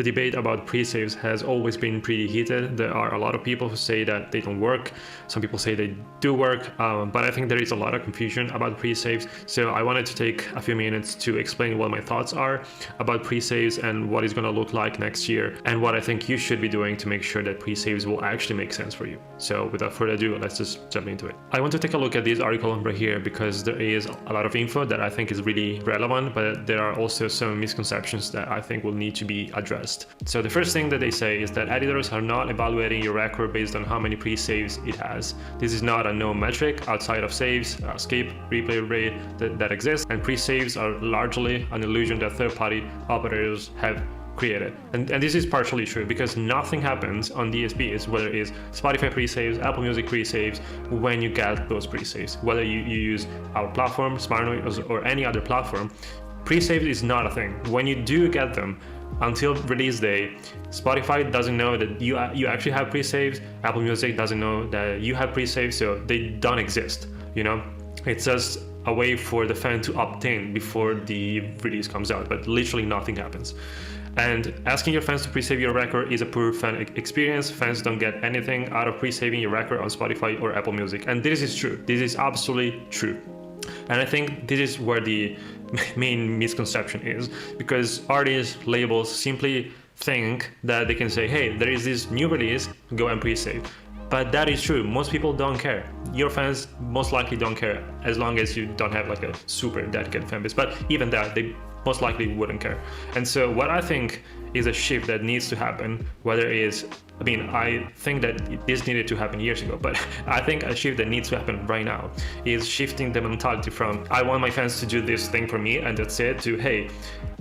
The debate about pre-saves has always been pretty heated. There are a lot of people who say that they don't work. Some people say they do work, but I think there is a lot of confusion about pre-saves. So I wanted to take a few minutes to explain what my thoughts are about pre-saves and what it's going to look like next year, and what I think you should be doing to make sure that pre-saves will actually make sense for you. So without further ado, let's just jump into it. I want to take a look at this article right here because there is a lot of info that I think is really relevant, but there are also some misconceptions that I think will need to be addressed. So the first thing that they say is that editors are not evaluating your record based on how many pre-saves it has. This is not a known metric outside of saves, skip, replay rate that exists, and pre-saves are largely an illusion that third-party operators have created. And this is partially true because nothing happens on DSPs, whether it's Spotify pre-saves, Apple Music pre-saves, when you get those pre-saves. Whether you use our platform, SmartNoise, or any other platform, pre-saves is not a thing. When you do get them, until release day, Spotify doesn't know that you actually have pre-saves, Apple Music doesn't know that you have pre-saves, so they don't exist, you know? It's just a way for the fan to opt in before the release comes out, but literally nothing happens. And asking your fans to pre-save your record is a poor fan experience. Fans don't get anything out of pre-saving your record on Spotify or Apple Music. And this is true. This is absolutely true. And I think this is where the main misconception is, because artists, labels simply think that they can say, hey, there is this new release, go and pre-save. But that is true. Most people don't care. Your fans most likely don't care, as long as you don't have like a super dedicated fan base. But even that, they most likely wouldn't care. And so what I think is a shift that needs to happen, whether it is, I think that this needed to happen years ago, but I think a shift that needs to happen right now is shifting the mentality from, I want my fans to do this thing for me and that's it, to, hey,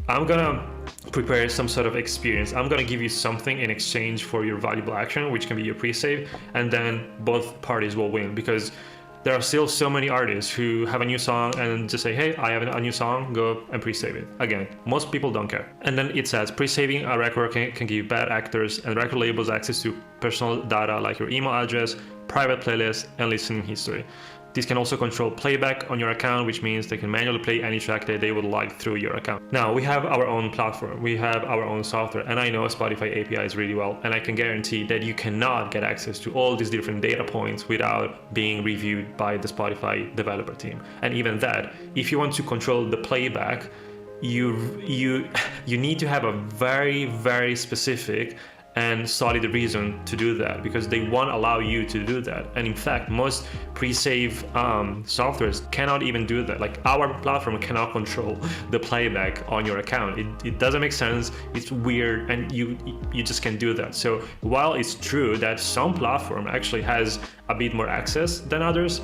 I'm gonna prepare some sort of experience. I'm gonna give you something in exchange for your valuable action, which can be your pre-save, and then both parties will win, because there are still so many artists who have a new song and just say, hey, I have a new song, go and pre-save it. Again, most people don't care. And then it says, pre-saving a record can give bad actors and record labels access to personal data like your email address, private playlist, and listening history. This can also control playback on your account, which means they can manually play any track that they would like through your account. Now, we have our own platform, we have our own software, and I know Spotify APIs really well, and I can guarantee that you cannot get access to all these different data points without being reviewed by the Spotify developer team. And even that, if you want to control the playback, you need to have a very, very specific and solid reason to do that, because they won't allow you to do that. And in fact, most pre-save softwares cannot even do that. Like, our platform cannot control the playback on your account. It doesn't make sense, it's weird, and you just can't do that. So while it's true that some platform actually has a bit more access than others,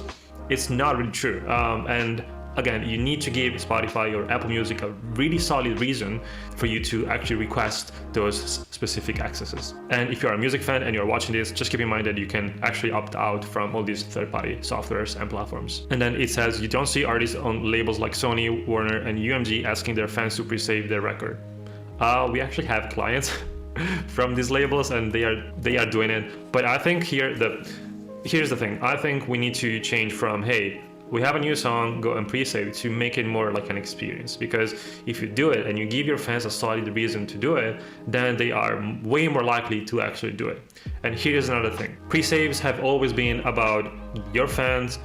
it's not really true. And again, you need to give Spotify or Apple Music a really solid reason for you to actually request those specific accesses. And if you're a music fan and you're watching this, just keep in mind that you can actually opt out from all these third-party softwares and platforms. And then it says you don't see artists on labels like Sony, Warner, and UMG asking their fans to pre-save their record. We actually have clients from these labels, and they are doing it. But I think here's the thing. I think we need to change from, hey, we have a new song, go and pre-save, to make it more like an experience. Because if you do it and you give your fans a solid reason to do it, then they are way more likely to actually do it. And here's another thing. Pre-saves have always been about your fans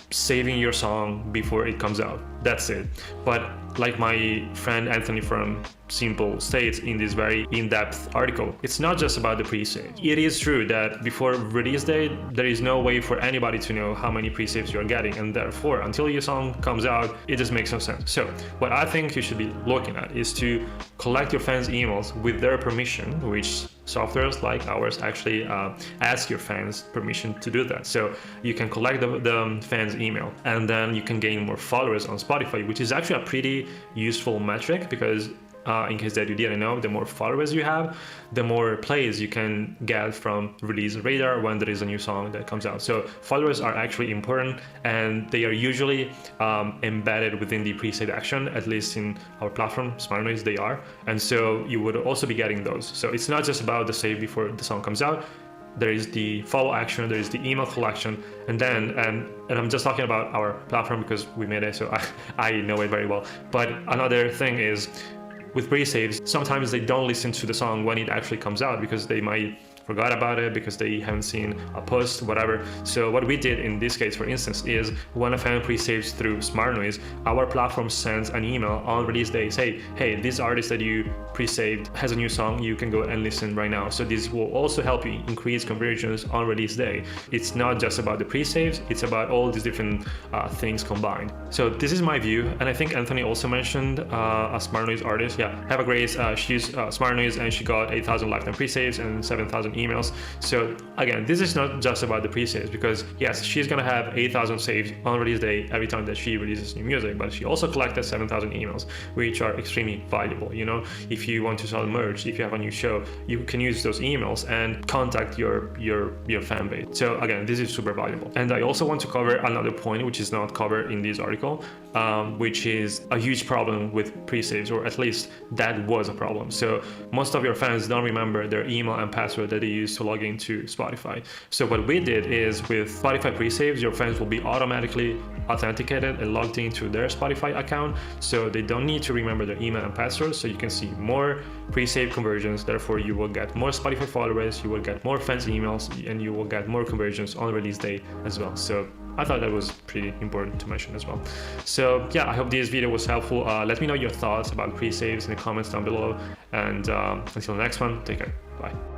saving your song before it comes out. That's it. But like my friend Anthony from Simple states in this very in-depth article, it's not just about the pre-save. It is true that before release date, there is no way for anybody to know how many pre-saves you're getting, and therefore, until your song comes out, it just makes no sense. So what I think you should be looking at is to collect your fans' emails with their permission, which softwares like ours actually ask your fans permission to do that. So you can collect the fans' email, and then you can gain more followers on Spotify, which is actually a pretty useful metric, because in case that you didn't know, the more followers you have, the more plays you can get from Release Radar when there is a new song that comes out. So followers are actually important, and they are usually embedded within the pre-save action, at least in our platform, SmartNoise, they are. And so you would also be getting those. So it's not just about the save before the song comes out. There is the follow action, there is the email collection, and then, and I'm just talking about our platform because we made it, so I know it very well. But another thing is, with pre-saves, sometimes they don't listen to the song when it actually comes out because they might forgot about it, because they haven't seen a post, whatever. So what we did in this case, for instance, is when a fan pre-saves through Smart Noise, our platform sends an email on release day, say, hey, this artist that you pre-saved has a new song, you can go and listen right now. So this will also help you increase conversions on release day. It's not just about the pre-saves, it's about all these different things combined. So this is my view, and I think Anthony also mentioned a Smart Noise artist. Yeah, have a Grace, she's Smart Noise, and she got 8,000 lifetime pre-saves and 7,000 emails. So again, this is not just about the pre-saves, because yes, she's gonna have 8,000 saves on release day every time that she releases new music, but she also collected 7,000 emails, which are extremely valuable. You know, if you want to sell merch, if you have a new show, you can use those emails and contact your fan base. So again, this is super valuable. And I also want to cover another point which is not covered in this article, which is a huge problem with pre-saves, or at least that was a problem. So most of your fans don't remember their email and password that they use to log into Spotify. So what we did is, with Spotify pre-saves, your fans will be automatically authenticated and logged into their Spotify account, so they don't need to remember their email and password. So you can see more pre-save conversions, therefore you will get more Spotify followers, you will get more fans emails, and you will get more conversions on release day as well. So I thought that was pretty important to mention as well. So yeah, I hope this video was helpful. Let me know your thoughts about pre-saves in the comments down below, and until the next one, take care, bye.